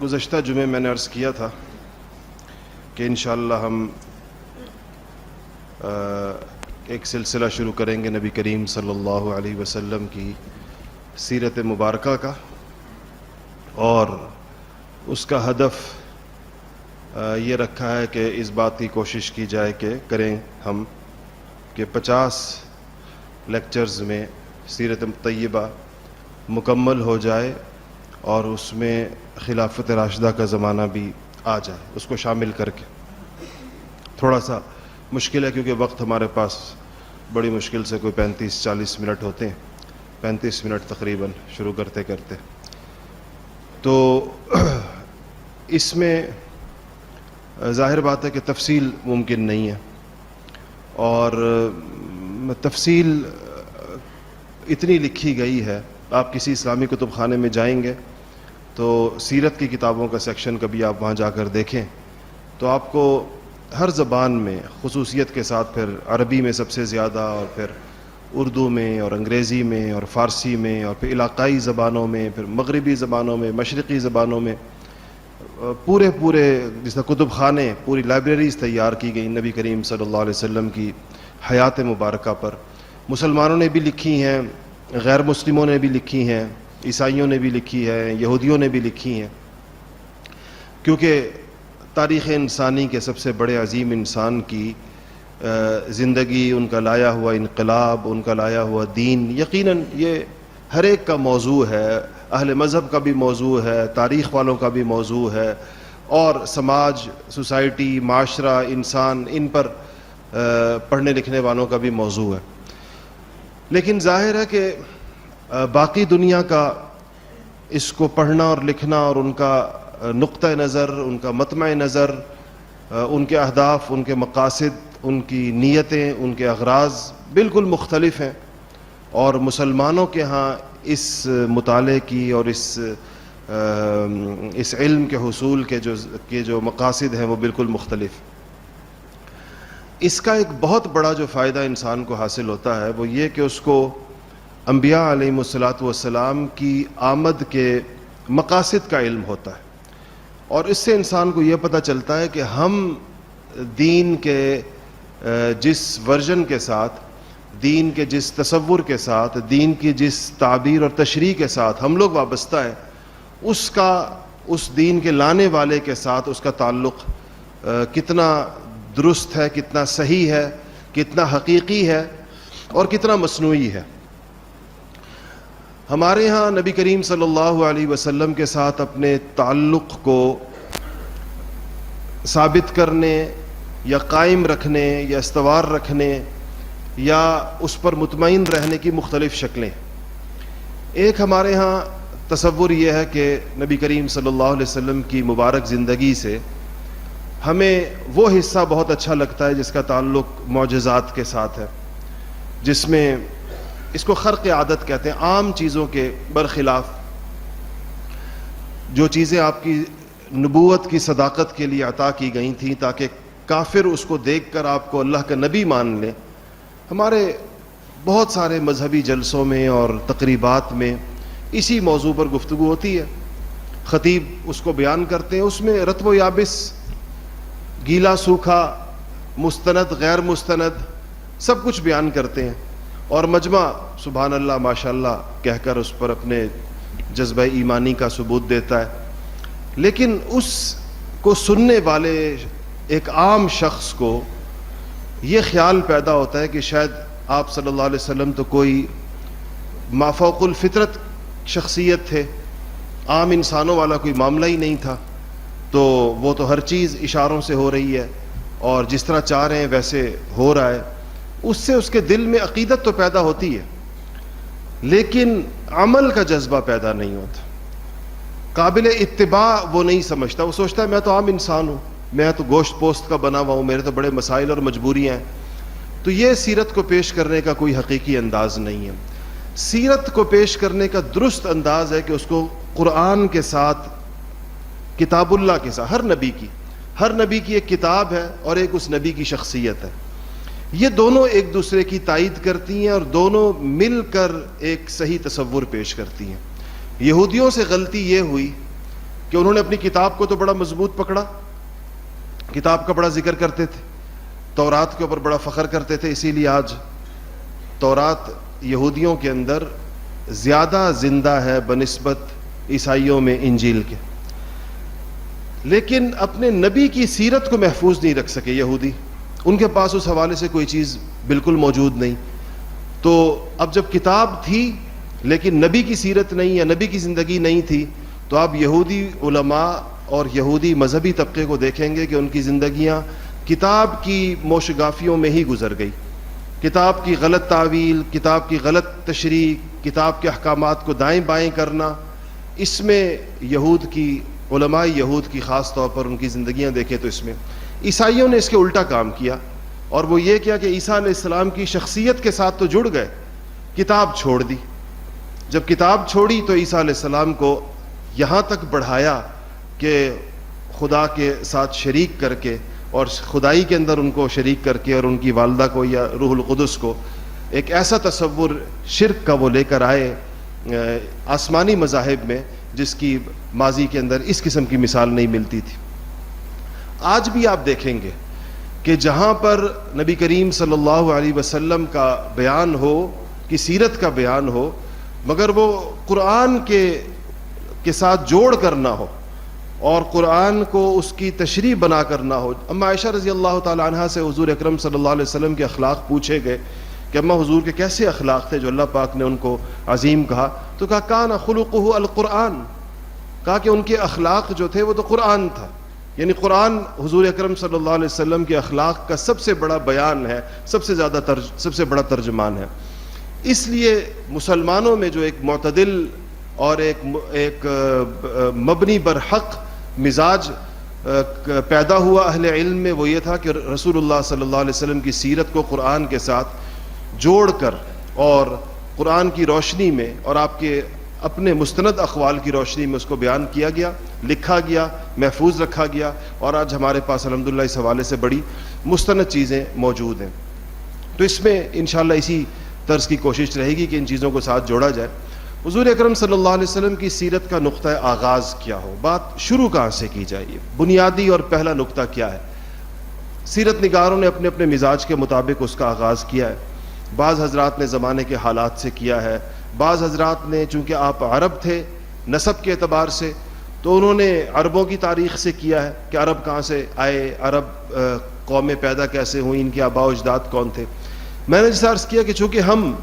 گزشتہ جمعے میں نے عرض کیا تھا کہ انشاءاللہ ہم ایک سلسلہ شروع کریں گے نبی کریم صلی اللہ علیہ وسلم کی سیرت مبارکہ کا، اور اس کا ہدف یہ رکھا ہے کہ اس بات کی کوشش کی جائے کہ کریں ہم کہ 50 لیکچرز میں سیرت طیبہ مکمل ہو جائے اور اس میں خلافت راشدہ کا زمانہ بھی آ جائے، اس کو شامل کر کے۔ تھوڑا سا مشکل ہے کیونکہ وقت ہمارے پاس بڑی مشکل سے کوئی 35-40 منٹ ہوتے ہیں، 35 منٹ تقریباً شروع کرتے کرتے، تو اس میں ظاہر بات ہے کہ تفصیل ممکن نہیں ہے، اور تفصیل اتنی لکھی گئی ہے۔ آپ کسی اسلامی کتب خانے میں جائیں گے تو سیرت کی کتابوں کا سیکشن کبھی آپ وہاں جا کر دیکھیں تو آپ کو ہر زبان میں خصوصیت کے ساتھ، پھر عربی میں سب سے زیادہ، اور پھر اردو میں اور انگریزی میں اور فارسی میں، اور پھر علاقائی زبانوں میں، پھر مغربی زبانوں میں، مشرقی زبانوں میں، پورے جس طرح کتب خانے، پوری لائبریریز تیار کی گئی نبی کریم صلی اللہ علیہ وسلم کی حیات مبارکہ پر۔ مسلمانوں نے بھی لکھی ہیں، غیر مسلموں نے بھی لکھی ہیں، عیسائیوں نے بھی لکھی ہے، یہودیوں نے بھی لکھی ہیں، کیونکہ تاریخ انسانی کے سب سے بڑے عظیم انسان کی زندگی، ان کا لایا ہوا انقلاب، ان کا لایا ہوا دین، یقیناً یہ ہر ایک کا موضوع ہے، اہل مذہب کا بھی موضوع ہے، تاریخ والوں کا بھی موضوع ہے، اور سماج، سوسائٹی، معاشرہ، انسان، ان پر پڑھنے لکھنے والوں کا بھی موضوع ہے۔ لیکن ظاہر ہے کہ باقی دنیا کا اس کو پڑھنا اور لکھنا، اور ان کا نقطہ نظر، ان کا مطمع نظر، ان کے اہداف، ان کے مقاصد، ان کی نیتیں، ان کے اغراض بالکل مختلف ہیں، اور مسلمانوں کے ہاں اس مطالعے کی اور اس علم کے حصول کے جو مقاصد ہیں وہ بالکل مختلف۔ اس کا ایک بہت بڑا جو فائدہ انسان کو حاصل ہوتا ہے وہ یہ کہ اس کو انبیاء علیہم الصلاۃ والسلام کی آمد کے مقاصد کا علم ہوتا ہے، اور اس سے انسان کو یہ پتہ چلتا ہے کہ ہم دین کے جس ورژن کے ساتھ، دین کے جس تصور کے ساتھ، دین کی جس تعبیر اور تشریح کے ساتھ ہم لوگ وابستہ ہیں، اس دین کے لانے والے کے ساتھ اس کا تعلق کتنا درست ہے، کتنا صحیح ہے، کتنا حقیقی ہے، اور کتنا مصنوعی ہے۔ ہمارے ہاں نبی کریم صلی اللہ علیہ وسلم کے ساتھ اپنے تعلق کو ثابت کرنے یا قائم رکھنے یا استوار رکھنے یا اس پر مطمئن رہنے کی مختلف شکلیں۔ ایک ہمارے ہاں تصور یہ ہے کہ نبی کریم صلی اللہ علیہ وسلم کی مبارک زندگی سے ہمیں وہ حصہ بہت اچھا لگتا ہے جس کا تعلق معجزات کے ساتھ ہے، جس میں اس کو خرق عادت کہتے ہیں، عام چیزوں کے برخلاف جو چیزیں آپ کی نبوت کی صداقت کے لیے عطا کی گئی تھیں تاکہ کافر اس کو دیکھ کر آپ کو اللہ کا نبی مان لیں۔ ہمارے بہت سارے مذہبی جلسوں میں اور تقریبات میں اسی موضوع پر گفتگو ہوتی ہے، خطیب اس کو بیان کرتے ہیں، اس میں رطب و یابس، گیلا سوکھا، مستند غیر مستند، سب کچھ بیان کرتے ہیں، اور مجمع سبحان اللہ ماشاءاللہ کہہ کر اس پر اپنے جذبہ ایمانی کا ثبوت دیتا ہے۔ لیکن اس کو سننے والے ایک عام شخص کو یہ خیال پیدا ہوتا ہے کہ شاید آپ صلی اللہ علیہ وسلم تو کوئی مافوق الفطرت شخصیت تھے، عام انسانوں والا کوئی معاملہ ہی نہیں تھا، تو وہ تو ہر چیز اشاروں سے ہو رہی ہے، اور جس طرح چاہ رہے ہیں ویسے ہو رہا ہے۔ اس سے اس کے دل میں عقیدت تو پیدا ہوتی ہے، لیکن عمل کا جذبہ پیدا نہیں ہوتا، قابل اتباع وہ نہیں سمجھتا، وہ سوچتا ہے میں تو عام انسان ہوں، میں تو گوشت پوست کا بنا ہوا ہوں، میرے تو بڑے مسائل اور مجبوریاں ہیں۔ تو یہ سیرت کو پیش کرنے کا کوئی حقیقی انداز نہیں ہے۔ سیرت کو پیش کرنے کا درست انداز ہے کہ اس کو قرآن کے ساتھ، کتاب اللہ کے ساتھ، ہر نبی کی ایک کتاب ہے اور ایک اس نبی کی شخصیت ہے، یہ دونوں ایک دوسرے کی تائید کرتی ہیں اور دونوں مل کر ایک صحیح تصور پیش کرتی ہیں۔ یہودیوں سے غلطی یہ ہوئی کہ انہوں نے اپنی کتاب کو تو بڑا مضبوط پکڑا, کتاب کا بڑا ذکر کرتے تھے, تورات کے اوپر بڑا فخر کرتے تھے, اسی لیے آج تورات یہودیوں کے اندر زیادہ زندہ ہے بنسبت عیسائیوں میں انجیل کے. لیکن اپنے نبی کی سیرت کو محفوظ نہیں رکھ سکے یہودی, ان کے پاس اس حوالے سے کوئی چیز بالکل موجود نہیں. تو اب جب کتاب تھی لیکن نبی کی سیرت نہیں یا نبی کی زندگی نہیں تھی, تو آپ یہودی علماء اور یہودی مذہبی طبقے کو دیکھیں گے کہ ان کی زندگیاں کتاب کی موشگافیوں میں ہی گزر گئی. کتاب کی غلط تعویل, کتاب کی غلط تشریح, کتاب کے احکامات کو دائیں بائیں کرنا, اس میں یہود کی علماء یہود کی خاص طور پر ان کی زندگیاں دیکھیں تو اس میں عیسائیوں نے اس کے الٹا کام کیا, اور وہ یہ کیا کہ عیسیٰ علیہ السلام کی شخصیت کے ساتھ تو جڑ گئے, کتاب چھوڑ دی. جب کتاب چھوڑی تو عیسیٰ علیہ السلام کو یہاں تک بڑھایا کہ خدا کے ساتھ شریک کر کے اور خدائی کے اندر ان کو شریک کر کے اور ان کی والدہ کو یا روح القدس کو ایک ایسا تصور شرک کا وہ لے کر آئے آسمانی مذاہب میں جس کی ماضی کے اندر اس قسم کی مثال نہیں ملتی تھی. آج بھی آپ دیکھیں گے کہ جہاں پر نبی کریم صلی اللہ علیہ وسلم کا بیان ہو, کی سیرت کا بیان ہو, مگر وہ قرآن کے ساتھ جوڑ کر نہ ہو اور قرآن کو اس کی تشریح بنا کر نہ ہو. اما عائشہ رضی اللہ تعالی عنہا سے حضور اکرم صلی اللہ علیہ وسلم کے اخلاق پوچھے گئے کہ اما حضور کے کیسے اخلاق تھے جو اللہ پاک نے ان کو عظیم کہا, تو کہا کان خلقہ القرآن, کہا کہ ان کے اخلاق جو تھے وہ تو قرآن تھا. یعنی قرآن حضور اکرم صلی اللہ علیہ وسلم کے اخلاق کا سب سے بڑا بیان ہے, سب سے بڑا ترجمان ہے. اس لیے مسلمانوں میں جو ایک معتدل اور ایک مبنی بر حق مزاج پیدا ہوا اہل علم میں, وہ یہ تھا کہ رسول اللہ صلی اللہ علیہ وسلم کی سیرت کو قرآن کے ساتھ جوڑ کر اور قرآن کی روشنی میں اور آپ کے اپنے مستند اقوال کی روشنی میں اس کو بیان کیا گیا, لکھا گیا, محفوظ رکھا گیا, اور آج ہمارے پاس الحمدللہ اس حوالے سے بڑی مستند چیزیں موجود ہیں. تو اس میں انشاءاللہ اسی طرز کی کوشش رہے گی کہ ان چیزوں کو ساتھ جوڑا جائے. حضور اکرم صلی اللہ علیہ وسلم کی سیرت کا نقطہ آغاز کیا ہو, بات شروع کہاں سے کی جائے, بنیادی اور پہلا نقطہ کیا ہے. سیرت نگاروں نے اپنے اپنے مزاج کے مطابق اس کا آغاز کیا ہے. بعض حضرات نے زمانے کے حالات سے کیا ہے, بعض حضرات نے چونکہ آپ عرب تھے نسب کے اعتبار سے تو انہوں نے عربوں کی تاریخ سے کیا ہے کہ عرب کہاں سے آئے, عرب قومیں پیدا کیسے ہوئیں, ان کے آباء و اجداد کون تھے. میں نے جیسا عرض کیا کہ چونکہ ہم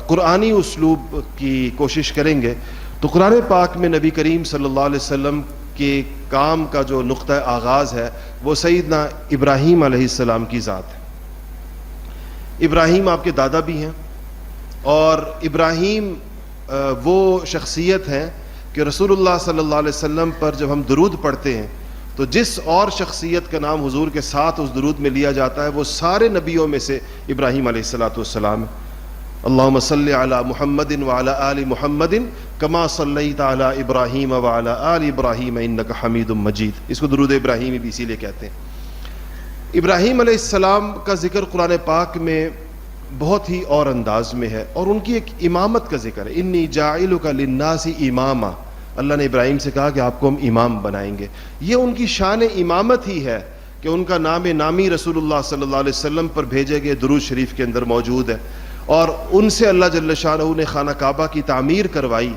قرآنی اسلوب کی کوشش کریں گے تو قرآن پاک میں نبی کریم صلی اللہ علیہ وسلم کے کام کا جو نقطہ آغاز ہے وہ سیدنا ابراہیم علیہ السلام کی ذات ہے. ابراہیم آپ کے دادا بھی ہیں, اور ابراہیم وہ شخصیت ہیں کہ رسول اللہ صلی اللہ علیہ وسلم پر جب ہم درود پڑھتے ہیں تو جس اور شخصیت کا نام حضور کے ساتھ اس درود میں لیا جاتا ہے وہ سارے نبیوں میں سے ابراہیم علیہ السلام ہے. اللہم صلی علی محمد وعلی آل محمد کما صلیت علی ابراہیم وعلی آل ابراہیم انک حمید مجید. اس کو درود ابراہیمی بھی اسی لیے کہتے ہیں. ابراہیم علیہ السلام کا ذکر قرآن پاک میں بہت ہی اور انداز میں ہے, اور ان کی ایک امامت کا ذکر ہے. انی جاعلک للناس اماما, اللہ نے ابراہیم سے کہا کہ آپ کو ہم امام بنائیں گے. یہ ان کی شان امامت ہی ہے کہ ان کا نام نامی رسول اللہ صلی اللہ علیہ وسلم پر بھیجے گئے درود شریف کے اندر موجود ہے, اور ان سے اللہ جل شانہ نے خانہ کعبہ کی تعمیر کروائی,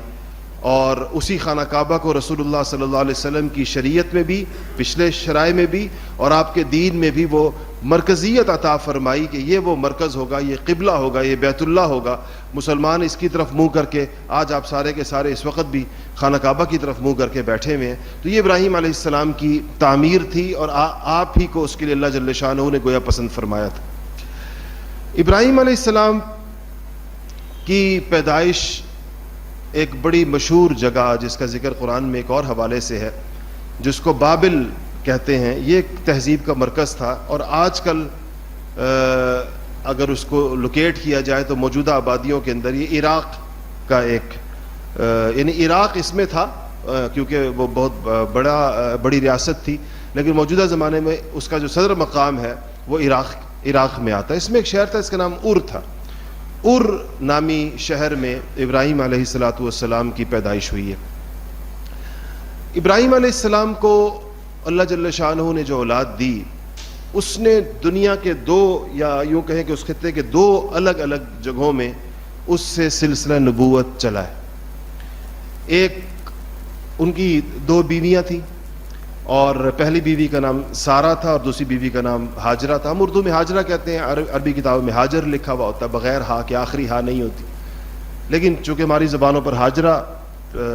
اور اسی خانہ کعبہ کو رسول اللہ صلی اللہ علیہ وسلم کی شریعت میں بھی, پچھلے شرائع میں بھی, اور آپ کے دین میں بھی وہ مرکزیت عطا فرمائی کہ یہ وہ مرکز ہوگا, یہ قبلہ ہوگا, یہ بیت اللہ ہوگا. مسلمان اس کی طرف منہ کر کے, آج آپ سارے کے سارے اس وقت بھی خانہ کعبہ کی طرف منہ کر کے بیٹھے ہوئے ہیں. تو یہ ابراہیم علیہ السلام کی تعمیر تھی, اور آپ ہی کو اس کے لیے اللہ جل شانہ نے گویا پسند فرمایا تھا. ابراہیم علیہ السلام کی پیدائش ایک بڑی مشہور جگہ جس کا ذکر قرآن میں ایک اور حوالے سے ہے, جس کو بابل کہتے ہیں. یہ ایک تہذیب کا مرکز تھا, اور آج کل اگر اس کو لوکیٹ کیا جائے تو موجودہ آبادیوں کے اندر یہ عراق کا ایک یعنی عراق اس میں تھا کیونکہ وہ بہت بڑی ریاست تھی, لیکن موجودہ زمانے میں اس کا جو صدر مقام ہے وہ عراق میں آتا ہے. اس میں ایک شہر تھا, اس کا نام ار تھا. ار نامی شہر میں ابراہیم علیہ السلام کی پیدائش ہوئی ہے. ابراہیم علیہ السلام کو اللہ جل شانہ نے جو اولاد دی، اس نے دنیا کے دو، یا یوں کہیں کہ اس خطے کے دو الگ الگ جگہوں میں اس سے سلسلہ نبوت چلا ہے۔ ایک ان کی دو بیویاں تھیں، اور پہلی بیوی کا نام سارہ تھا اور دوسری بیوی کا نام ہاجرہ تھا۔ ہم اردو میں ہاجرہ کہتے ہیں، عربی کتابوں میں ہاجر لکھا ہوا ہوتا ہے، بغیر ہا کے، آخری ہا نہیں ہوتی، لیکن چونکہ ہماری زبانوں پر ہاجرہ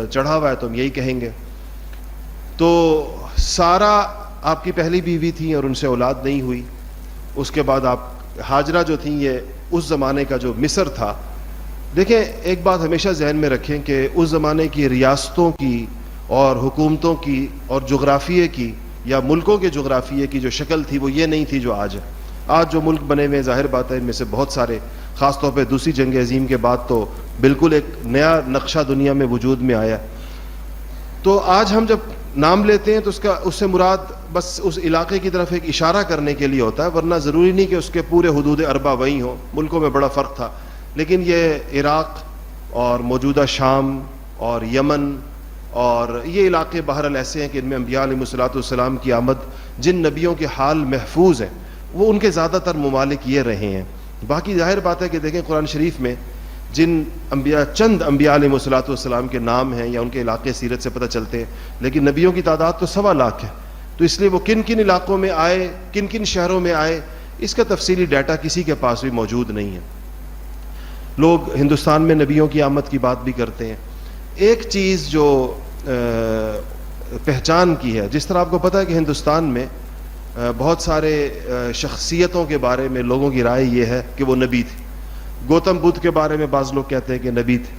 چڑھا ہوا ہے تو ہم یہی کہیں گے۔ تو سارہ آپ کی پہلی بیوی تھی اور ان سے اولاد نہیں ہوئی۔ اس کے بعد آپ ہاجرہ جو تھیں، یہ اس زمانے کا جو مصر تھا۔ دیکھیں، ایک بات ہمیشہ ذہن میں رکھیں کہ اس زمانے کی ریاستوں کی اور حکومتوں کی اور جغرافیے کی یا ملکوں کے جغرافیے کی جو شکل تھی وہ یہ نہیں تھی جو آج ہے۔ آج جو ملک بنے ہوئے، ظاہر بات ہے ان میں سے بہت سارے، خاص طور پہ دوسری جنگ عظیم کے بعد تو بالکل ایک نیا نقشہ دنیا میں وجود میں آیا۔ تو آج ہم جب نام لیتے ہیں تو اس سے مراد بس اس علاقے کی طرف ایک اشارہ کرنے کے لیے ہوتا ہے، ورنہ ضروری نہیں کہ اس کے پورے حدود اربع وہیں ہوں۔ ملکوں میں بڑا فرق تھا، لیکن یہ عراق اور موجودہ شام اور یمن اور یہ علاقے بہرحال ایسے ہیں کہ ان میں انبیاء علیہ الصلوۃ والسلام کی آمد، جن نبیوں کے حال محفوظ ہیں وہ ان کے زیادہ تر ممالک یہ رہے ہیں۔ باقی ظاہر بات ہے کہ دیکھیں قرآن شریف میں جن انبیاء، چند انبیاء علیہ الصلوۃ والسلام کے نام ہیں یا ان کے علاقے سیرت سے پتہ چلتے ہیں، لیکن نبیوں کی تعداد تو 1.25 لاکھ ہے۔ تو اس لیے وہ کن کن علاقوں میں آئے، کن کن شہروں میں آئے، اس کا تفصیلی ڈیٹا کسی کے پاس بھی موجود نہیں ہے۔ لوگ ہندوستان میں نبیوں کی آمد کی بات بھی کرتے ہیں۔ ایک چیز جو پہچان کی ہے، جس طرح آپ کو پتہ ہے کہ ہندوستان میں بہت سارے شخصیتوں کے بارے میں لوگوں کی رائے یہ ہے کہ وہ نبی تھے۔ گوتم بدھ کے بارے میں بعض لوگ کہتے ہیں کہ نبی تھے۔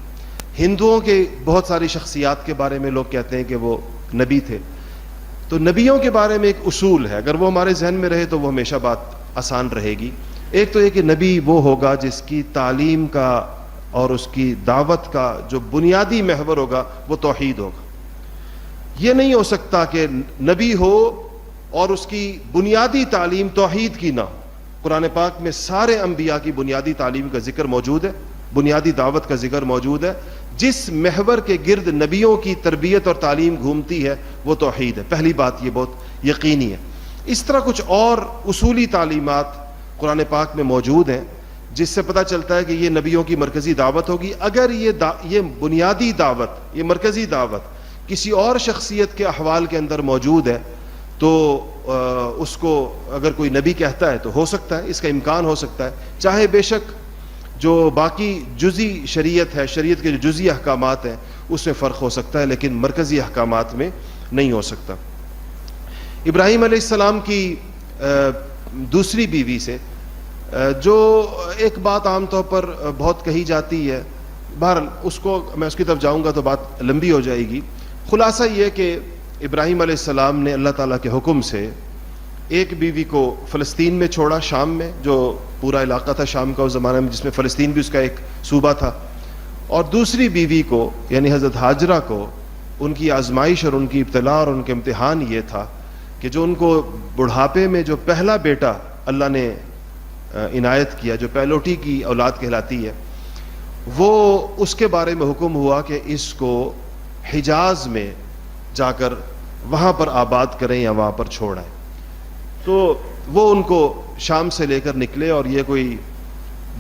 ہندوؤں کے بہت ساری شخصیات کے بارے میں لوگ کہتے ہیں کہ وہ نبی تھے۔ تو نبیوں کے بارے میں ایک اصول ہے، اگر وہ ہمارے ذہن میں رہے تو وہ ہمیشہ بات آسان رہے گی۔ ایک تو یہ کہ نبی وہ ہوگا جس کی تعلیم کا اور اس کی دعوت کا جو بنیادی محور ہوگا وہ توحید ہوگا۔ یہ نہیں ہو سکتا کہ نبی ہو اور اس کی بنیادی تعلیم توحید کی نہ ہو۔ قرآن پاک میں سارے انبیاء کی بنیادی تعلیم کا ذکر موجود ہے، بنیادی دعوت کا ذکر موجود ہے۔ جس محور کے گرد نبیوں کی تربیت اور تعلیم گھومتی ہے وہ توحید ہے۔ پہلی بات یہ بہت یقینی ہے۔ اس طرح کچھ اور اصولی تعلیمات قرآن پاک میں موجود ہیں جس سے پتہ چلتا ہے کہ یہ نبیوں کی مرکزی دعوت ہوگی۔ اگر یہ بنیادی دعوت، یہ مرکزی دعوت کسی اور شخصیت کے احوال کے اندر موجود ہے تو اس کو اگر کوئی نبی کہتا ہے تو ہو سکتا ہے، اس کا امکان ہو سکتا ہے، چاہے بے شک جو باقی جزئی شریعت ہے، شریعت کے جو جزئی احکامات ہیں اس میں فرق ہو سکتا ہے، لیکن مرکزی احکامات میں نہیں ہو سکتا۔ ابراہیم علیہ السلام کی دوسری بیوی سے جو ایک بات عام طور پر بہت کہی جاتی ہے، بہرحال اس کو میں اس کی طرف جاؤں گا تو بات لمبی ہو جائے گی۔ خلاصہ یہ کہ ابراہیم علیہ السلام نے اللہ تعالیٰ کے حکم سے ایک بیوی کو فلسطین میں چھوڑا، شام میں، جو پورا علاقہ تھا شام کا اس زمانے میں، جس میں فلسطین بھی اس کا ایک صوبہ تھا، اور دوسری بیوی کو یعنی حضرت ہاجرہ کو ان کی آزمائش اور ان کی ابتلاء اور ان کے امتحان یہ تھا کہ جو ان کو بڑھاپے میں جو پہلا بیٹا اللہ نے عنایت کیا، جو پہلوٹی کی اولاد کہلاتی ہے، وہ اس کے بارے میں حکم ہوا کہ اس کو حجاز میں جا کر وہاں پر آباد کریں یا وہاں پر چھوڑیں۔ تو وہ ان کو شام سے لے کر نکلے، اور یہ کوئی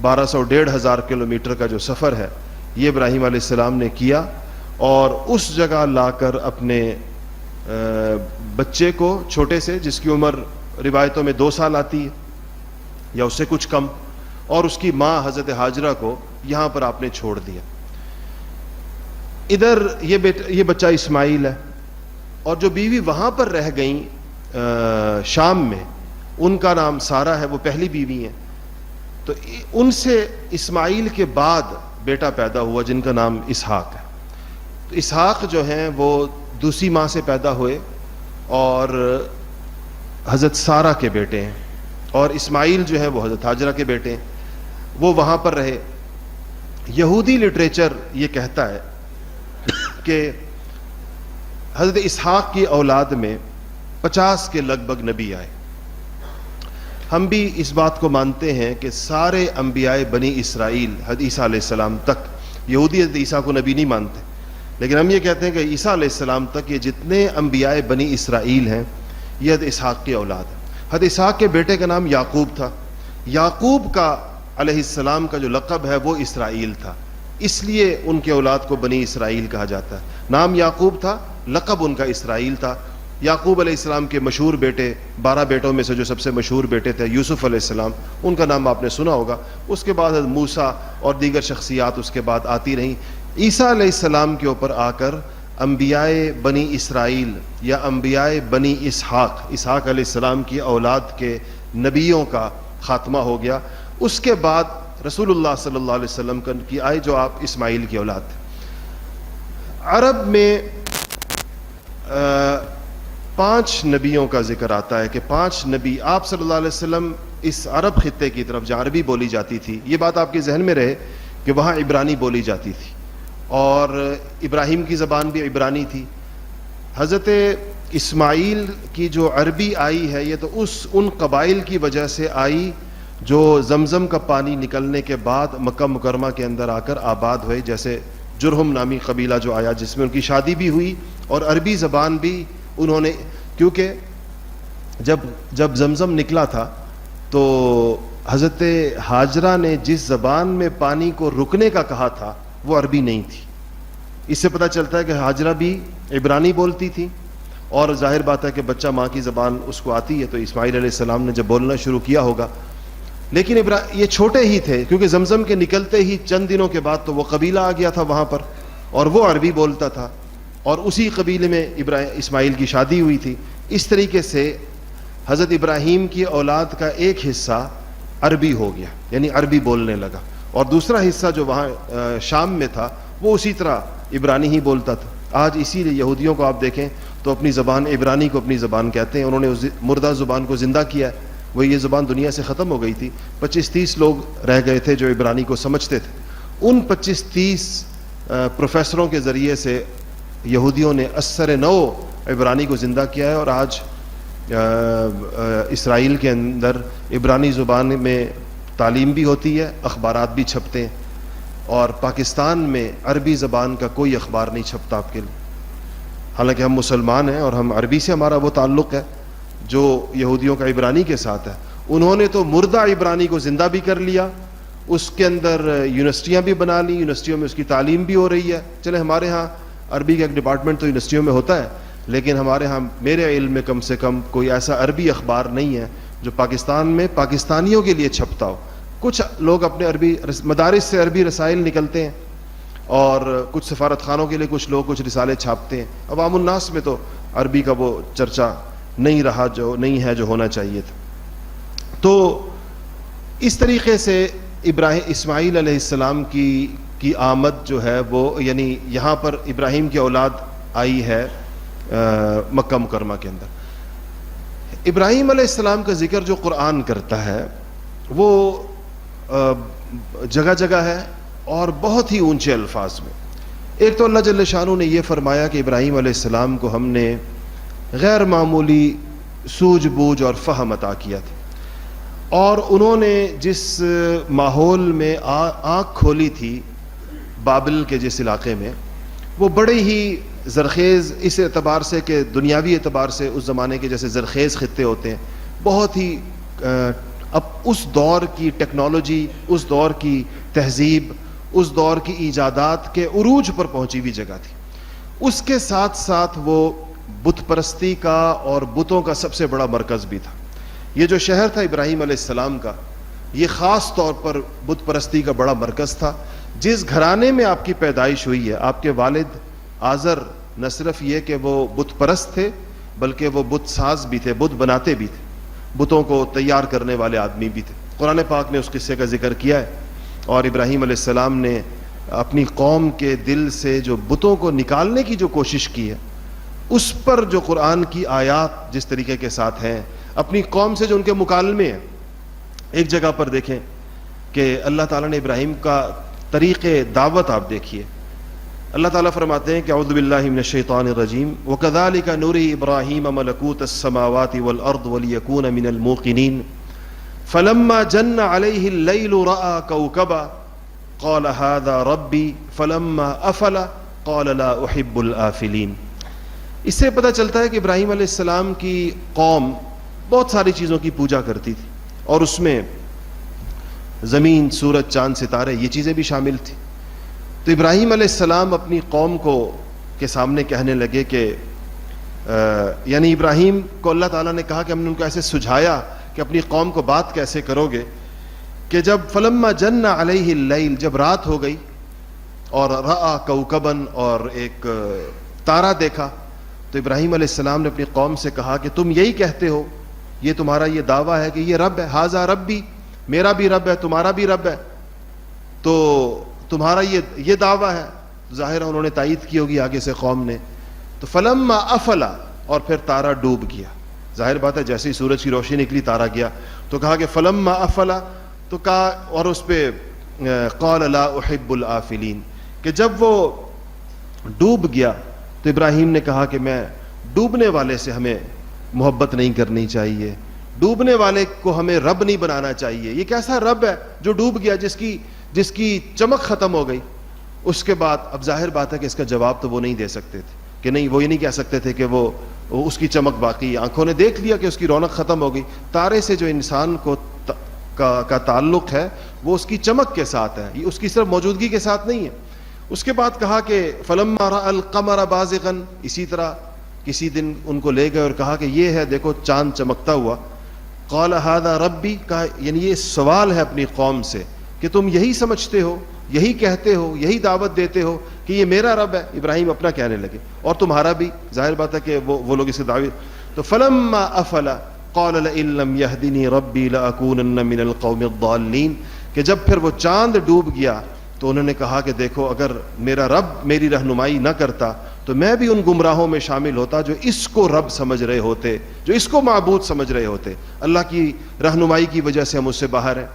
1200-1500 کلومیٹر کا جو سفر ہے یہ ابراہیم علیہ السلام نے کیا، اور اس جگہ لا کر اپنے بچے کو، چھوٹے سے، جس کی عمر روایتوں میں 2 سال آتی ہے یا اس سے کچھ کم، اور اس کی ماں حضرت ہاجرہ کو یہاں پر آپ نے چھوڑ دیا۔ ادھر یہ بچہ اسماعیل ہے، اور جو بیوی وہاں پر رہ گئیں شام میں، ان کا نام سارہ ہے، وہ پہلی بیوی ہیں۔ تو ان سے اسماعیل کے بعد بیٹا پیدا ہوا جن کا نام اسحاق ہے۔ تو اسحاق جو ہیں وہ دوسری ماں سے پیدا ہوئے اور حضرت سارہ کے بیٹے ہیں، اور اسماعیل جو ہے وہ حضرت ہاجرہ کے بیٹے ہیں۔ وہ وہاں پر رہے۔ یہودی لٹریچر یہ کہتا ہے کہ حضرت اسحاق کی اولاد میں 50 کے لگ بھگ نبی آئے۔ ہم بھی اس بات کو مانتے ہیں کہ سارے انبیاء بنی اسرائیل حضرت عیسیٰ علیہ السلام تک، یہودی حضرت عیسیٰ کو نبی نہیں مانتے، لیکن ہم یہ کہتے ہیں کہ عیسیٰ علیہ السلام تک یہ جتنے انبیاء بنی اسرائیل ہیں یہ حضرت اسحاق کی اولاد ہے. حضرت اسحاق کے بیٹے کا نام یعقوب تھا. یعقوب کا علیہ السلام کا جو لقب ہے وہ اسرائیل تھا, اس لیے ان کے اولاد کو بنی اسرائیل کہا جاتا ہے. نام یعقوب تھا, لقب ان کا اسرائیل تھا. یعقوب علیہ السلام کے مشہور بیٹے, 12 بیٹوں میں سے جو سب سے مشہور بیٹے تھے یوسف علیہ السلام, ان کا نام آپ نے سنا ہوگا. اس کے بعد موسیٰ اور دیگر شخصیات اس کے بعد آتی رہیں. عیسیٰ علیہ السلام کے اوپر آ کر انبیاء بنی اسرائیل یا انبیاء بنی اسحاق علیہ السلام کی اولاد کے نبیوں کا خاتمہ ہو گیا. اس کے بعد رسول اللہ صلی اللہ علیہ وسلم کی آئے جو آپ اسماعیل کی اولاد تھے. عرب میں 5 نبیوں کا ذکر آتا ہے کہ 5 نبی آپ صلی اللہ علیہ وسلم اس عرب خطے کی طرف جہاں عربی بولی جاتی تھی, یہ بات آپ کے ذہن میں رہے کہ وہاں عبرانی بولی جاتی تھی اور ابراہیم کی زبان بھی عبرانی تھی. حضرت اسماعیل کی جو عربی آئی ہے یہ تو ان قبائل کی وجہ سے آئی جو زمزم کا پانی نکلنے کے بعد مکہ مکرمہ کے اندر آ کر آباد ہوئے, جیسے جرہم نامی قبیلہ جو آیا جس میں ان کی شادی بھی ہوئی اور عربی زبان بھی انہوں نے, کیونکہ جب زمزم نکلا تھا تو حضرت ہاجرہ نے جس زبان میں پانی کو رکنے کا کہا تھا وہ عربی نہیں تھی. اس سے پتہ چلتا ہے کہ ہاجرہ بھی عبرانی بولتی تھی اور ظاہر بات ہے کہ بچہ ماں کی زبان اس کو آتی ہے, تو اسماعیل علیہ السلام نے جب بولنا شروع کیا ہوگا. لیکن یہ چھوٹے ہی تھے کیونکہ زمزم کے نکلتے ہی چند دنوں کے بعد تو وہ قبیلہ آ گیا تھا وہاں پر اور وہ عربی بولتا تھا اور اسی قبیلے میں اسماعیل کی شادی ہوئی تھی. اس طریقے سے حضرت ابراہیم کی اولاد کا ایک حصہ عربی ہو گیا, یعنی عربی بولنے لگا, اور دوسرا حصہ جو وہاں شام میں تھا وہ اسی طرح عبرانی ہی بولتا تھا. آج اسی لیے یہودیوں کو آپ دیکھیں تو اپنی زبان عبرانی کو اپنی زبان کہتے ہیں. انہوں نے اس مردہ زبان کو زندہ کیا ہے. وہ یہ زبان دنیا سے ختم ہو گئی تھی, 25-30 لوگ رہ گئے تھے جو عبرانی کو سمجھتے تھے. ان 25-30 پروفیسروں کے ذریعے سے یہودیوں نے اثر نو عبرانی کو زندہ کیا ہے, اور آج اسرائیل کے اندر عبرانی زبان میں تعلیم بھی ہوتی ہے, اخبارات بھی چھپتے ہیں, اور پاکستان میں عربی زبان کا کوئی اخبار نہیں چھپتا آپ کے لیے. حالانکہ ہم مسلمان ہیں اور ہم عربی سے ہمارا وہ تعلق ہے جو یہودیوں کا عبرانی کے ساتھ ہے. انہوں نے تو مردہ عبرانی کو زندہ بھی کر لیا, اس کے اندر یونیورسٹیاں بھی بنا لی, یونیورسٹیوں میں اس کی تعلیم بھی ہو رہی ہے. چلے ہمارے ہاں عربی کا ایک ڈپارٹمنٹ تو یونیورسٹیوں میں ہوتا ہے, لیکن ہمارے ہاں میرے علم میں کم سے کم کوئی ایسا عربی اخبار نہیں ہے جو پاکستان میں پاکستانیوں کے لیے چھپتا ہو. کچھ لوگ اپنے عربی مدارس سے عربی رسائل نکلتے ہیں اور کچھ سفارت خانوں کے لیے کچھ لوگ کچھ رسالے چھاپتے ہیں. عوام الناس میں تو عربی کا وہ چرچا نہیں رہا جو نہیں ہے جو ہونا چاہیے تھا. تو اس طریقے سے اسماعیل علیہ السلام کی آمد جو ہے وہ, یعنی یہاں پر ابراہیم کی اولاد آئی ہے مکہ مکرمہ کے اندر. ابراہیم علیہ السلام کا ذکر جو قرآن کرتا ہے وہ جگہ جگہ ہے اور بہت ہی اونچے الفاظ میں. ایک تو اللہ جل شانہ نے یہ فرمایا کہ ابراہیم علیہ السلام کو ہم نے غیر معمولی سوجھ بوجھ اور فہم عطا کیا تھا, اور انہوں نے جس ماحول میں آنکھ کھولی تھی بابل کے جس علاقے میں, وہ بڑے ہی زرخیز اس اعتبار سے کہ دنیاوی اعتبار سے اس زمانے کے جیسے زرخیز خطے ہوتے ہیں, بہت ہی اب اس دور کی ٹیکنالوجی, اس دور کی تہذیب, اس دور کی ایجادات کے عروج پر پہنچی ہوئی جگہ تھی. اس کے ساتھ ساتھ وہ بت پرستی کا اور بتوں کا سب سے بڑا مرکز بھی تھا. یہ جو شہر تھا ابراہیم علیہ السلام کا, یہ خاص طور پر بت پرستی کا بڑا مرکز تھا. جس گھرانے میں آپ کی پیدائش ہوئی ہے, آپ کے والد آزر نہ صرف یہ کہ وہ بت پرست تھے بلکہ وہ بت ساز بھی تھے, بت بناتے بھی تھے, بتوں کو تیار کرنے والے آدمی بھی تھے. قرآن پاک نے اس قصے کا ذکر کیا ہے, اور ابراہیم علیہ السلام نے اپنی قوم کے دل سے جو بتوں کو نکالنے کی جو کوشش کی ہے, اس پر جو قرآن کی آیات جس طریقے کے ساتھ ہیں, اپنی قوم سے جو ان کے مکالمے ہیں. ایک جگہ پر دیکھیں کہ اللہ تعالیٰ نے ابراہیم کا طریق دعوت آپ دیکھیے. اللہ تعالیٰ فرماتے ہیں کہ اعوذ باللہ من الشیطان الرجیم وَكَذَلِكَ نُرِي إِبْرَاهِيمَ مَلَكُوتَ السَّمَاوَاتِ وَالْأَرْضِ وَلِيَكُونَ مِنَ الْمُوقِنِينَ فَلَمَّا جَنَّ عَلَيْهِ اللَّيْلُ رَأَى كَوْكَبًا قَالَ هَذَا رَبِّي فَلَمَّا أَفَلَ قال لا احب الآفلین. اس سے پتہ چلتا ہے کہ ابراہیم علیہ السلام کی قوم بہت ساری چیزوں کی پوجا کرتی تھی اور اس میں زمین، سورج، چاند، ستارے یہ چیزیں بھی شامل تھی. تو ابراہیم علیہ السلام اپنی قوم کو کے سامنے کہنے لگے کہ یعنی ابراہیم کو اللہ تعالیٰ نے کہا کہ ہم نے ان کو ایسے سجھایا کہ اپنی قوم کو بات کیسے کرو گے کہ جب فلما جن علیہ اللیل، جب رات ہو گئی اور رأى کوکبن، اور ایک تارا دیکھا، تو ابراہیم علیہ السلام نے اپنی قوم سے کہا کہ تم یہی کہتے ہو، یہ تمہارا یہ دعویٰ ہے کہ یہ رب ہے، ھذا ربی، میرا بھی رب ہے، تمہارا بھی رب ہے، تو تمہارا یہ دعویٰ ہے. ظاہر ہے انہوں نے تائید کی ہوگی آگے سے قوم نے. تو فلما افلا، اور پھر تارا ڈوب گیا. ظاہر بات ہے جیسے ہی سورج کی روشنی نکلی تارا گیا، تو کہا کہ فلما افلا، تو کہا اور اس پہ قال لا احب الآفلین، کہ جب وہ ڈوب گیا تو ابراہیم نے کہا کہ میں ڈوبنے والے سے ہمیں محبت نہیں کرنی چاہیے، ڈوبنے والے کو ہمیں رب نہیں بنانا چاہیے. یہ کیسا رب ہے جو ڈوب گیا، جس کی چمک ختم ہو گئی. اس کے بعد اب ظاہر بات ہے کہ اس کا جواب تو وہ نہیں دے سکتے تھے، کہ نہیں، وہ یہ نہیں کہہ سکتے تھے کہ وہ اس کی چمک باقی. آنکھوں نے دیکھ لیا کہ اس کی رونق ختم ہو گئی. تارے سے جو انسان کا تعلق ہے وہ اس کی چمک کے ساتھ ہے، یہ اس کی صرف موجودگی کے ساتھ نہیں ہے. اس کے بعد کہا کہ فلما رأى القمر بازغا، اسی طرح کسی دن ان کو لے گئے اور کہا کہ یہ ہے دیکھو چاند چمکتا ہوا. قال ھذا ربی، کہا یعنی یہ سوال ہے اپنی قوم سے کہ تم یہی سمجھتے ہو، یہی کہتے ہو، یہی دعوت دیتے ہو کہ یہ میرا رب ہے. ابراہیم اپنا کہنے لگے اور تمہارا بھی. ظاہر بات ہے کہ وہ لوگ اس کی دعوت. تو فلما افلا قال لئن لم يهدني ربي لأكونن من القوم الضالين، کہ جب پھر وہ چاند ڈوب گیا تو انہوں نے کہا کہ دیکھو اگر میرا رب میری رہنمائی نہ کرتا تو میں بھی ان گمراہوں میں شامل ہوتا جو اس کو رب سمجھ رہے ہوتے، جو اس کو معبود سمجھ رہے ہوتے. اللہ کی رہنمائی کی وجہ سے ہم اس سے باہر ہیں.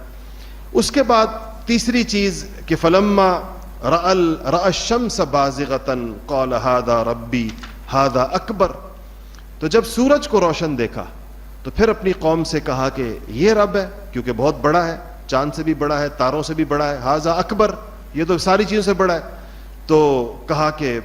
اس کے بعد تیسری چیز کہ فلما رأى الشمس بازغة قال ھذا ربی ھذا اکبر، تو جب سورج کو روشن دیکھا تو پھر اپنی قوم سے کہا کہ یہ رب ہے کیونکہ بہت بڑا ہے، چاند سے بھی بڑا ہے، تاروں سے بھی بڑا ہے، ھذا اکبر، یہ تو ساری چیزوں سے بڑا ہے. تو کہا کہ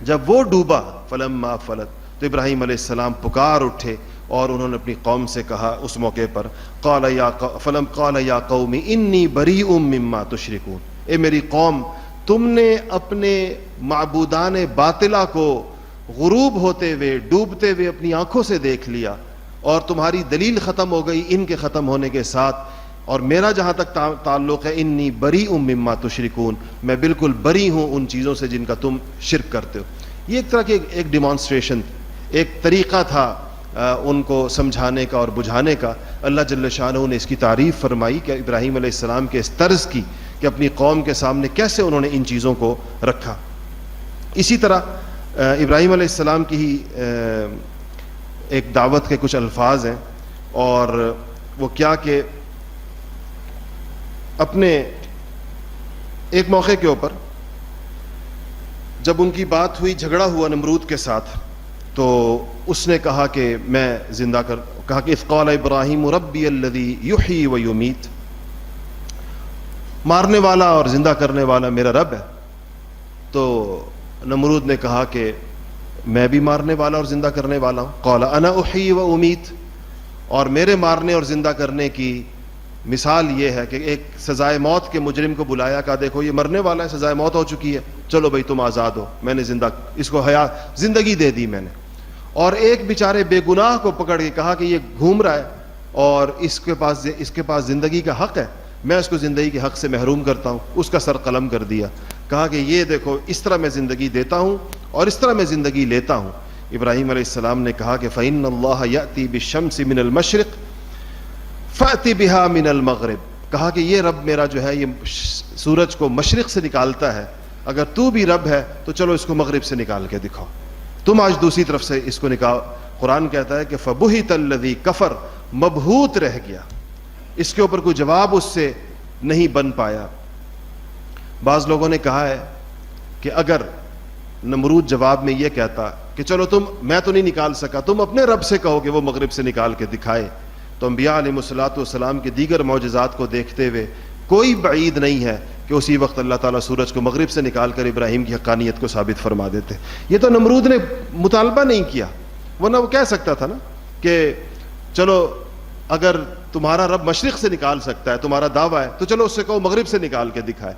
جب وہ ڈوبا فلما افلت، تو ابراہیم علیہ السلام پکار اٹھے اور انہوں نے اپنی قوم سے کہا اس موقع پر قال یا قوم انی بریء مما تشرکون، اے میری قوم تم نے اپنے معبودان باطلہ کو غروب ہوتے ہوئے، ڈوبتے ہوئے اپنی آنکھوں سے دیکھ لیا اور تمہاری دلیل ختم ہو گئی ان کے ختم ہونے کے ساتھ. اور میرا جہاں تک تعلق ہے انی بریء مما تشرکون، میں بالکل بری ہوں ان چیزوں سے جن کا تم شرک کرتے ہو. یہ ایک طرح کی ایک ڈیمانسٹریشن، ایک طریقہ تھا ان کو سمجھانے کا اور بجھانے کا. اللہ جل شانہ نے اس کی تعریف فرمائی کہ ابراہیم علیہ السلام کے اس طرز کی کہ اپنی قوم کے سامنے کیسے انہوں نے ان چیزوں کو رکھا. اسی طرح ابراہیم علیہ السلام کی ہی ایک دعوت کے کچھ الفاظ ہیں، اور وہ کیا کہ اپنے ایک موقع کے اوپر جب ان کی بات ہوئی، جھگڑا ہوا نمرود کے ساتھ، تو اس نے کہا کہ میں زندہ کہا کہ اذ قال ابراہیم ربی الذی یحیی و یمیت، مارنے والا اور زندہ کرنے والا میرا رب ہے. تو نمرود نے کہا کہ میں بھی مارنے والا اور زندہ کرنے والا ہوں. قال انا احیی و امیت، اور میرے مارنے اور زندہ کرنے کی مثال یہ ہے کہ ایک سزائے موت کے مجرم کو بلایا، کہا دیکھو یہ مرنے والا ہے، سزائے موت ہو چکی ہے، چلو بھائی تم آزاد ہو، میں نے اس کو زندگی دے دی میں نے. اور ایک بیچارے بے گناہ کو پکڑ کے کہا کہ یہ گھوم رہا ہے اور اس کے پاس زندگی کا حق ہے، میں اس کو زندگی کے حق سے محروم کرتا ہوں. اس کا سر قلم کر دیا، کہا کہ یہ دیکھو اس طرح میں زندگی دیتا ہوں اور اس طرح میں زندگی لیتا ہوں. ابراہیم علیہ السلام نے کہا کہ فإن اللہ یأتی بالشمس من المشرق فأتی بها من المغرب، کہا کہ یہ رب میرا جو ہے یہ سورج کو مشرق سے نکالتا ہے، اگر تو بھی رب ہے تو چلو اس کو مغرب سے نکال کے دکھاؤ، تم آج دوسری طرف سے اس کو نکال. قرآن کہتا ہے کہ فبہت الذی کفر، مبہوت رہ گیا، اس کے اوپر کوئی جواب اس سے نہیں بن پایا. بعض لوگوں نے کہا ہے کہ اگر نمرود جواب میں یہ کہتا کہ چلو میں تو نہیں نکال سکا، تم اپنے رب سے کہو کہ وہ مغرب سے نکال کے دکھائے، تو انبیاء علیہ الصلوۃ والسلام کے دیگر معجزات کو دیکھتے ہوئے کوئی بعید نہیں ہے کہ اسی وقت اللہ تعالیٰ سورج کو مغرب سے نکال کر ابراہیم کی حقانیت کو ثابت فرما دیتے. یہ تو نمرود نے مطالبہ نہیں کیا، ورنہ وہ کہہ سکتا تھا نا کہ چلو اگر تمہارا رب مشرق سے نکال سکتا ہے، تمہارا دعویٰ ہے، تو چلو اس سے کہو مغرب سے نکال کے دکھائے.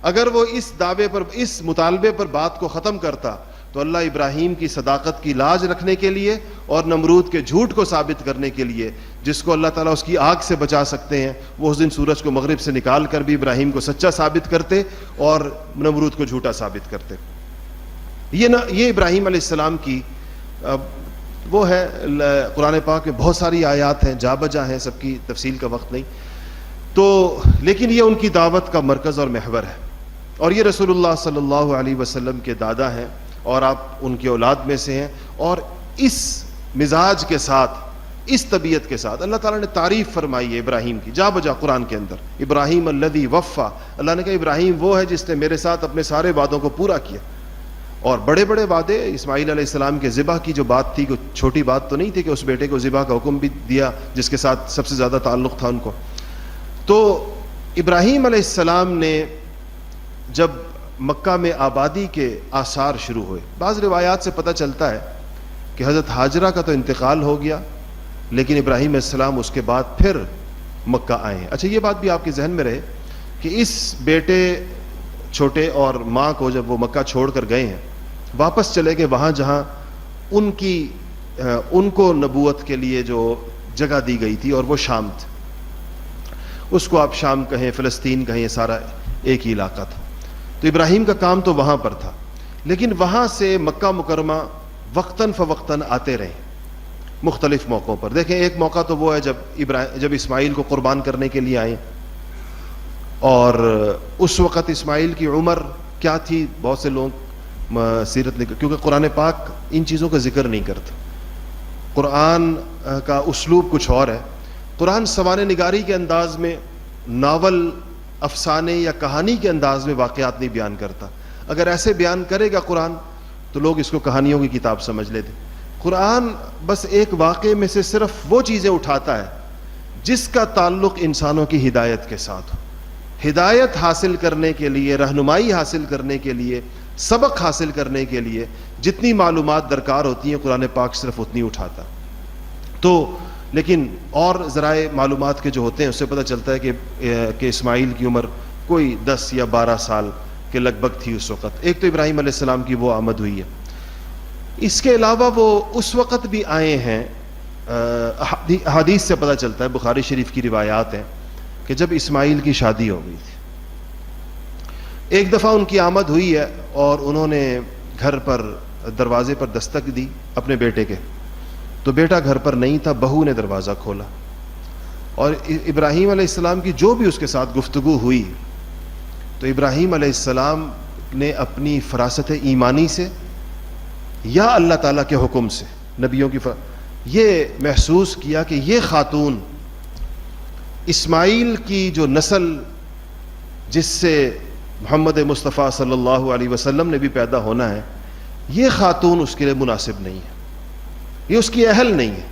اگر وہ اس دعوے پر، اس مطالبے پر بات کو ختم کرتا تو اللہ ابراہیم کی صداقت کی لاج رکھنے کے لیے اور نمرود کے جھوٹ کو ثابت کرنے کے لیے، جس کو اللہ تعالیٰ اس کی آگ سے بچا سکتے ہیں، وہ اس دن سورج کو مغرب سے نکال کر بھی ابراہیم کو سچا ثابت کرتے اور نمرود کو جھوٹا ثابت کرتے. یہ ابراہیم علیہ السلام کی وہ ہے. قرآن پاک میں بہت ساری آیات ہیں، جا بجا ہیں، سب کی تفصیل کا وقت نہیں تو، لیکن یہ ان کی دعوت کا مرکز اور محور ہے. اور یہ رسول اللہ صلی اللہ علیہ وسلم کے دادا ہیں اور آپ ان کی اولاد میں سے ہیں. اور اس مزاج کے ساتھ، اس طبیعت کے ساتھ اللہ تعالیٰ نے تعریف فرمائی ہے ابراہیم کی جا بجا قرآن کے اندر. ابراہیم الذی وفا، اللہ نے کہا ابراہیم وہ ہے جس نے میرے ساتھ اپنے سارے وعدوں کو پورا کیا. اور بڑے بڑے وعدے، اسماعیل علیہ السلام کے ذبح کی جو بات تھی، کوئی چھوٹی بات تو نہیں تھی کہ اس بیٹے کو ذبح کا حکم بھی دیا جس کے ساتھ سب سے زیادہ تعلق تھا ان کو. تو ابراہیم علیہ السلام نے جب مکہ میں آبادی کے آثار شروع ہوئے، بعض روایات سے پتہ چلتا ہے کہ حضرت ہاجرہ کا تو انتقال ہو گیا، لیکن ابراہیم علیہ السلام اس کے بعد پھر مکہ آئے ہیں. اچھا، یہ بات بھی آپ کے ذہن میں رہے کہ اس بیٹے چھوٹے اور ماں کو جب وہ مکہ چھوڑ کر گئے ہیں، واپس چلے گئے وہاں جہاں ان کو نبوت کے لیے جو جگہ دی گئی تھی، اور وہ شام تھی. اس کو آپ شام کہیں، فلسطین کہیں، یہ سارا ایک ہی علاقہ تھا. تو ابراہیم کا کام تو وہاں پر تھا، لیکن وہاں سے مکہ مکرمہ وقتاً فوقتاً آتے رہے مختلف موقعوں پر. دیکھیں، ایک موقع تو وہ ہے جب اسماعیل کو قربان کرنے کے لیے آئے، اور اس وقت اسماعیل کی عمر کیا تھی، بہت سے لوگ سیرت نہیں، کیونکہ قرآن پاک ان چیزوں کا ذکر نہیں کرتا. قرآن کا اسلوب کچھ اور ہے. قرآن سوانح نگاری کے انداز میں، ناول، افسانے یا کہانی کے انداز میں واقعات نہیں بیان کرتا. اگر ایسے بیان کرے گا قرآن تو لوگ اس کو کہانیوں کی کتاب سمجھ لیتے. قرآن بس ایک واقعے میں سے صرف وہ چیزیں اٹھاتا ہے جس کا تعلق انسانوں کی ہدایت کے ساتھ ہو. ہدایت حاصل کرنے کے لیے، رہنمائی حاصل کرنے کے لیے، سبق حاصل کرنے کے لیے جتنی معلومات درکار ہوتی ہیں قرآن پاک صرف اتنی اٹھاتا. تو لیکن اور ذرائع معلومات کے جو ہوتے ہیں اس سے پتہ چلتا ہے کہ اسماعیل کی عمر کوئی 10 یا 12 سال کے لگ بھگ تھی اس وقت. ایک تو ابراہیم علیہ السلام کی وہ آمد ہوئی ہے. اس کے علاوہ وہ اس وقت بھی آئے ہیں، حدیث سے پتہ چلتا ہے، بخاری شریف کی روایات ہیں کہ جب اسماعیل کی شادی ہو گئی تھی، ایک دفعہ ان کی آمد ہوئی ہے اور انہوں نے گھر پر دروازے پر دستک دی اپنے بیٹے کے، تو بیٹا گھر پر نہیں تھا. بہو نے دروازہ کھولا اور ابراہیم علیہ السلام کی جو بھی اس کے ساتھ گفتگو ہوئی، تو ابراہیم علیہ السلام نے اپنی فراست ایمانی سے یا اللہ تعالیٰ کے حکم سے، نبیوں کی یہ محسوس کیا کہ یہ خاتون اسماعیل کی جو نسل جس سے محمد مصطفیٰ صلی اللہ علیہ وسلم نے بھی پیدا ہونا ہے، یہ خاتون اس کے لیے مناسب نہیں ہے، یہ اس کی اہل نہیں ہے.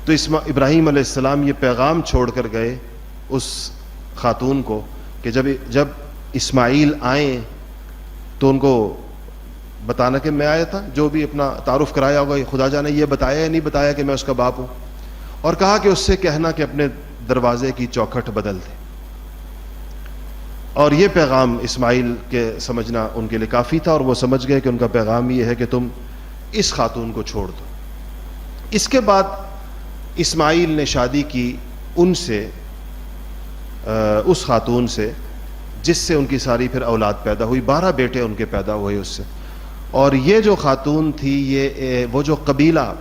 تو ابراہیم علیہ السلام یہ پیغام چھوڑ کر گئے اس خاتون کو کہ جب اسماعیل آئیں تو ان کو بتانا کہ میں آیا تھا، جو بھی اپنا تعارف کرایا ہوگا خدا جانے یہ بتایا یا نہیں بتایا کہ میں اس کا باپ ہوں، اور کہا کہ اس سے کہنا کہ اپنے دروازے کی چوکھٹ بدل دے. اور یہ پیغام اسماعیل کے سمجھنا ان کے لیے کافی تھا، اور وہ سمجھ گئے کہ ان کا پیغام یہ ہے کہ تم اس خاتون کو چھوڑ دو. اس کے بعد اسماعیل نے شادی کی ان سے، اس خاتون سے جس سے ان کی ساری پھر اولاد پیدا ہوئی. 12 بیٹے ان کے پیدا ہوئے اس سے. اور یہ جو خاتون تھی، یہ وہ جو قبیلہ،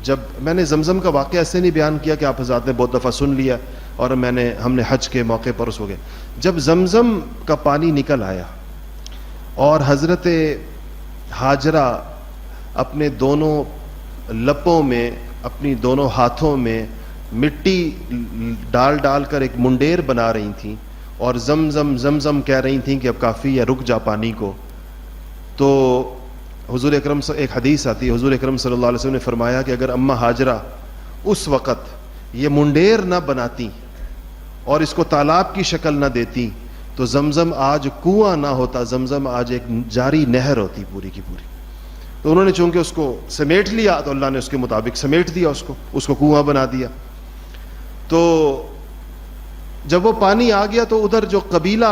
جب میں نے زمزم کا واقعہ ایسے نہیں بیان کیا کہ آپ حضرات نے بہت دفعہ سن لیا اور ہم نے حج کے موقع پر اس ہو گئے. جب زمزم کا پانی نکل آیا اور حضرت ہاجرہ اپنے دونوں لپوں میں، اپنی دونوں ہاتھوں میں مٹی ڈال کر ایک منڈیر بنا رہی تھیں اور زمزم زمزم کہہ رہی تھیں کہ اب کافی ہے، رک جا پانی کو، تو حضور اکرم ایک حدیث آتی ہے، حضور اکرم صلی اللہ علیہ وسلم نے فرمایا کہ اگر اماں ہاجرہ اس وقت یہ منڈیر نہ بناتی اور اس کو تالاب کی شکل نہ دیتی تو زمزم آج کنواں نہ ہوتا, زمزم آج ایک جاری نہر ہوتی پوری کی پوری. تو انہوں نے چونکہ اس کو سمیٹ لیا تو اللہ نے اس کے مطابق سمیٹ دیا, اس کو کنواں بنا دیا. تو جب وہ پانی آ گیا تو ادھر جو قبیلہ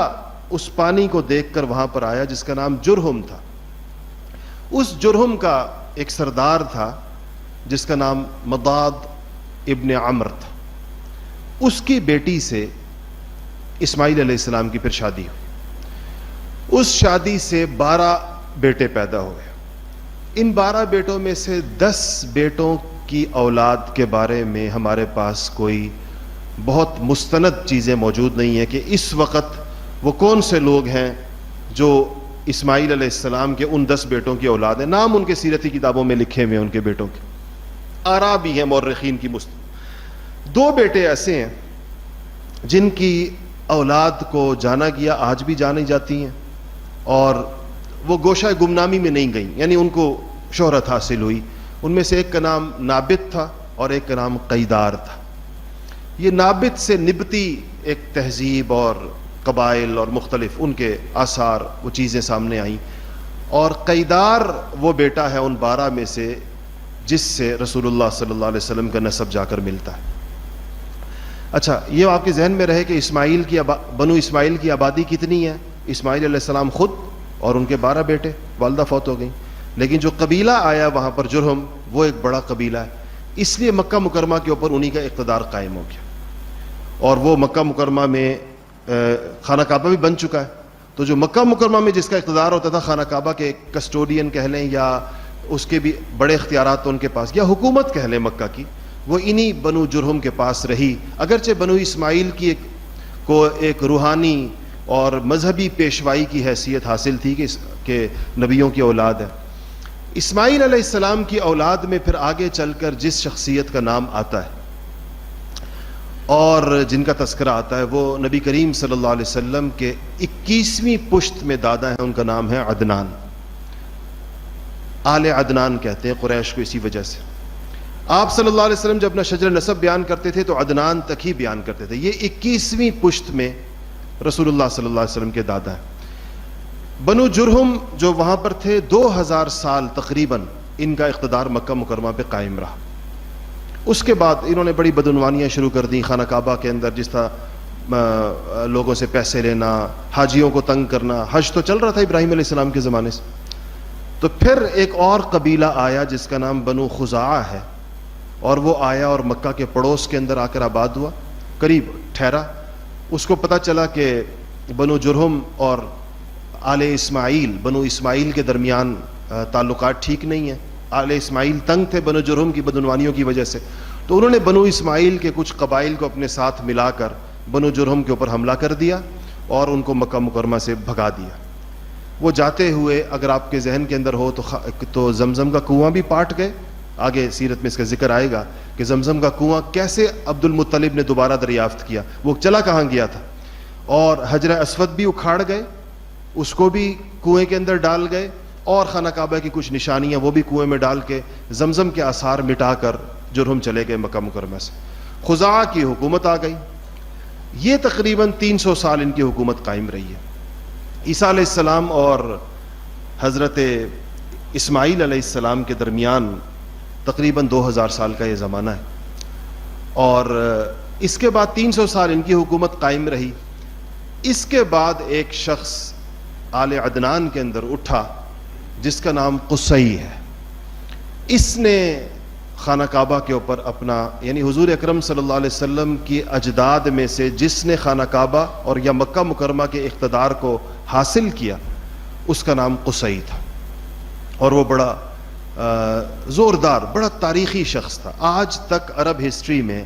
اس پانی کو دیکھ کر وہاں پر آیا جس کا نام جرہم تھا, اس جرہم کا ایک سردار تھا جس کا نام مضاد ابن عمر تھا. اس کی بیٹی سے اسماعیل علیہ السلام کی پھر شادی ہوئی. اس شادی سے 12 بیٹے پیدا ہوئے. ان 12 بیٹوں میں سے 10 بیٹوں کی اولاد کے بارے میں ہمارے پاس کوئی بہت مستند چیزیں موجود نہیں ہیں کہ اس وقت وہ کون سے لوگ ہیں جو اسماعیل علیہ السلام کے ان 10 بیٹوں کی اولاد ہیں. نام ان کے سیرتی کتابوں میں لکھے ہوئے ان کے بیٹوں کے, آراء بھی ہیں مورخین کی. 2 بیٹے ایسے ہیں جن کی اولاد کو جانا گیا, آج بھی جانی جاتی ہیں, اور وہ گوشہ گمنامی میں نہیں گئیں, یعنی ان کو شہرت حاصل ہوئی. ان میں سے ایک کا نام نابت تھا اور ایک کا نام قیدار تھا. یہ نابت سے نبتی ایک تہذیب اور قبائل اور مختلف ان کے آثار وہ چیزیں سامنے آئیں, اور قیدار وہ بیٹا ہے ان 12 میں سے جس سے رسول اللہ صلی اللہ علیہ وسلم کا نسب جا کر ملتا ہے. اچھا, یہ آپ کے ذہن میں رہے کہ بنو اسماعیل کی آبادی کتنی ہے. اسماعیل علیہ السلام خود اور ان کے 12 بیٹے, والدہ فوت ہو گئیں, لیکن جو قبیلہ آیا وہاں پر جرہم وہ ایک بڑا قبیلہ ہے. اس لیے مکہ مکرمہ کے اوپر انہی کا اقتدار قائم ہو گیا, اور وہ مکہ مکرمہ میں خانہ کعبہ بھی بن چکا ہے. تو جو مکہ مکرمہ میں جس کا اقتدار ہوتا تھا, خانہ کعبہ کے کسٹوڈین کہہ لیں یا اس کے بھی بڑے اختیارات ان کے پاس, یا حکومت کہہ لیں مکہ کی, وہ انہی بنو جرہم کے پاس رہی. اگرچہ بنو اسماعیل کی کو ایک روحانی اور مذہبی پیشوائی کی حیثیت حاصل تھی کہ نبیوں کی اولاد ہے. اسماعیل علیہ السلام کی اولاد میں پھر آگے چل کر جس شخصیت کا نام آتا ہے اور جن کا تذکرہ آتا ہے وہ نبی کریم صلی اللہ علیہ وسلم کے 21ویں پشت میں دادا ہیں. ان کا نام ہے عدنان. آل عدنان کہتے ہیں قریش کو اسی وجہ سے. آپ صلی اللہ علیہ وسلم جب اپنا شجر نسب بیان کرتے تھے تو عدنان تک ہی بیان کرتے تھے. یہ 21ویں پشت میں رسول اللہ صلی اللہ علیہ وسلم کے دادا ہیں. بنو جرہم جو وہاں پر تھے 2000 سال تقریباً ان کا اقتدار مکہ مکرمہ پہ قائم رہا. اس کے بعد انہوں نے بڑی بدعنوانیاں شروع کر دیں خانہ کعبہ کے اندر, جس طرح لوگوں سے پیسے لینا, حاجیوں کو تنگ کرنا. حج تو چل رہا تھا ابراہیم علیہ السلام کے زمانے سے. تو پھر ایک اور قبیلہ آیا جس کا نام بنو خزاعہ ہے, اور وہ آیا اور مکہ کے پڑوس کے اندر آ کر آباد ہوا, قریب ٹھہرا. اس کو پتہ چلا کہ بنو جرہم اور آل اسماعیل, بنو اسماعیل کے درمیان تعلقات ٹھیک نہیں ہیں. آل اسماعیل تنگ تھے بنو جرہم کی بدعنوانیوں کی وجہ سے, تو انہوں نے بنو اسماعیل کے کچھ قبائل کو اپنے ساتھ ملا کر بنو جرہم کے اوپر حملہ کر دیا اور ان کو مکہ مکرمہ سے بھگا دیا. وہ جاتے ہوئے, اگر آپ کے ذہن کے اندر ہو تو زمزم کا کنواں بھی پاٹ گئے. آگے سیرت میں اس کا ذکر آئے گا کہ زمزم کا کنواں کیسے عبد المطلب نے دوبارہ دریافت کیا, وہ چلا کہاں گیا تھا. اور حجر اسود بھی اکھاڑ گئے, اس کو بھی کنویں کے اندر ڈال گئے, اور خانہ کعبہ کی کچھ نشانیاں وہ بھی کنویں میں ڈال کے زمزم کے آثار مٹا کر جرہم چلے گئے مکہ مکرمہ سے. خزاعہ کی حکومت آ گئی. یہ تقریباً 300 سال ان کی حکومت قائم رہی ہے. عیسیٰ علیہ السلام اور حضرت اسماعیل علیہ السلام کے درمیان تقریباً 2000 سال کا یہ زمانہ ہے, اور اس کے بعد 300 سال ان کی حکومت قائم رہی. اس کے بعد ایک شخص آل عدنان کے اندر اٹھا جس کا نام قصی ہے. اس نے خانہ کعبہ کے اوپر اپنا, یعنی حضور اکرم صلی اللہ علیہ وسلم کی اجداد میں سے جس نے خانہ کعبہ اور یا مکہ مکرمہ کے اقتدار کو حاصل کیا, اس کا نام قصی تھا, اور وہ بڑا زوردار, بڑا تاریخی شخص تھا. آج تک عرب ہسٹری میں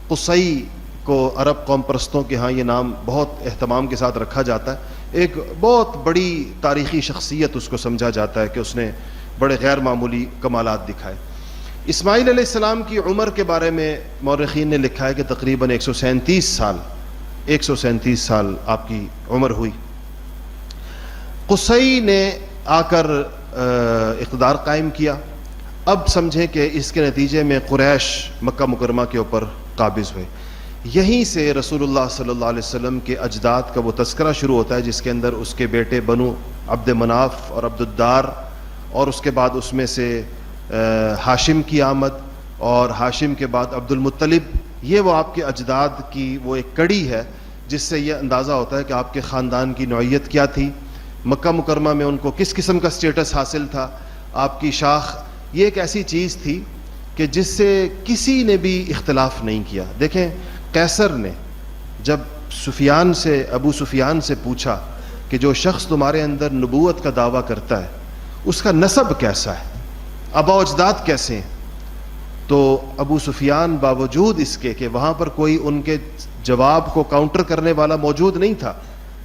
قصی کو عرب قوم پرستوں کے ہاں یہ نام بہت اہتمام کے ساتھ رکھا جاتا ہے. ایک بہت بڑی تاریخی شخصیت اس کو سمجھا جاتا ہے کہ اس نے بڑے غیر معمولی کمالات دکھائے. اسماعیل علیہ السلام کی عمر کے بارے میں مورخین نے لکھا ہے کہ تقریباً 137 سال آپ کی عمر ہوئی. قصی نے آ کر اقتدار قائم کیا. اب سمجھیں کہ اس کے نتیجے میں قریش مکہ مکرمہ کے اوپر قابض ہوئے. یہیں سے رسول اللہ صلی اللہ علیہ وسلم کے اجداد کا وہ تذکرہ شروع ہوتا ہے، جس کے اندر اس کے بیٹے بنو عبد مناف اور عبد الدار، اور اس کے بعد اس میں سے ہاشم کی آمد، اور ہاشم کے بعد عبد المطلب. یہ وہ آپ کے اجداد کی وہ ایک کڑی ہے جس سے یہ اندازہ ہوتا ہے کہ آپ کے خاندان کی نوعیت کیا تھی، مکہ مکرمہ میں ان کو کس قسم کا سٹیٹس حاصل تھا. آپ کی شاخ یہ ایک ایسی چیز تھی کہ جس سے کسی نے بھی اختلاف نہیں کیا. دیکھیں، قیصر نے جب ابو سفیان سے پوچھا کہ جو شخص تمہارے اندر نبوت کا دعویٰ کرتا ہے اس کا نسب کیسا ہے، آباء و اجداد کیسے ہیں، تو ابو سفیان باوجود اس کے کہ وہاں پر کوئی ان کے جواب کو کاؤنٹر کرنے والا موجود نہیں تھا،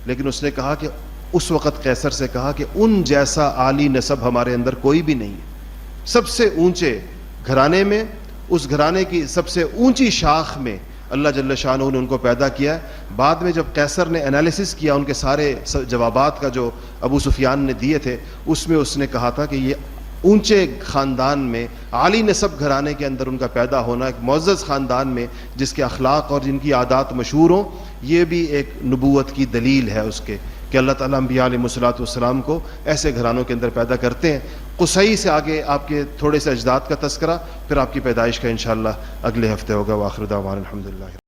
لیکن اس نے کہا کہ اس وقت قیصر سے کہا کہ ان جیسا عالی نسب ہمارے اندر کوئی بھی نہیں ہے. سب سے اونچے گھرانے میں، اس گھرانے کی سب سے اونچی شاخ میں اللہ جل شانہ نے ان کو پیدا کیا ہے. بعد میں جب قیصر نے انالیسس کیا ان کے سارے جوابات کا جو ابو سفیان نے دیے تھے، اس میں اس نے کہا تھا کہ یہ اونچے خاندان میں، عالی نسب گھرانے کے اندر ان کا پیدا ہونا، ایک معزز خاندان میں جس کے اخلاق اور جن کی عادات مشہور ہوں، یہ بھی ایک نبوت کی دلیل ہے اس کے کہ اللہ تعالیٰ انبیاء علیہ الصلوۃ والسلام کو ایسے گھرانوں کے اندر پیدا کرتے ہیں. قصی سے آگے آپ کے تھوڑے سے اجداد کا تذکرہ، پھر آپ کی پیدائش کا انشاءاللہ اگلے ہفتے ہوگا. وآخر دعوانا الحمدللہ.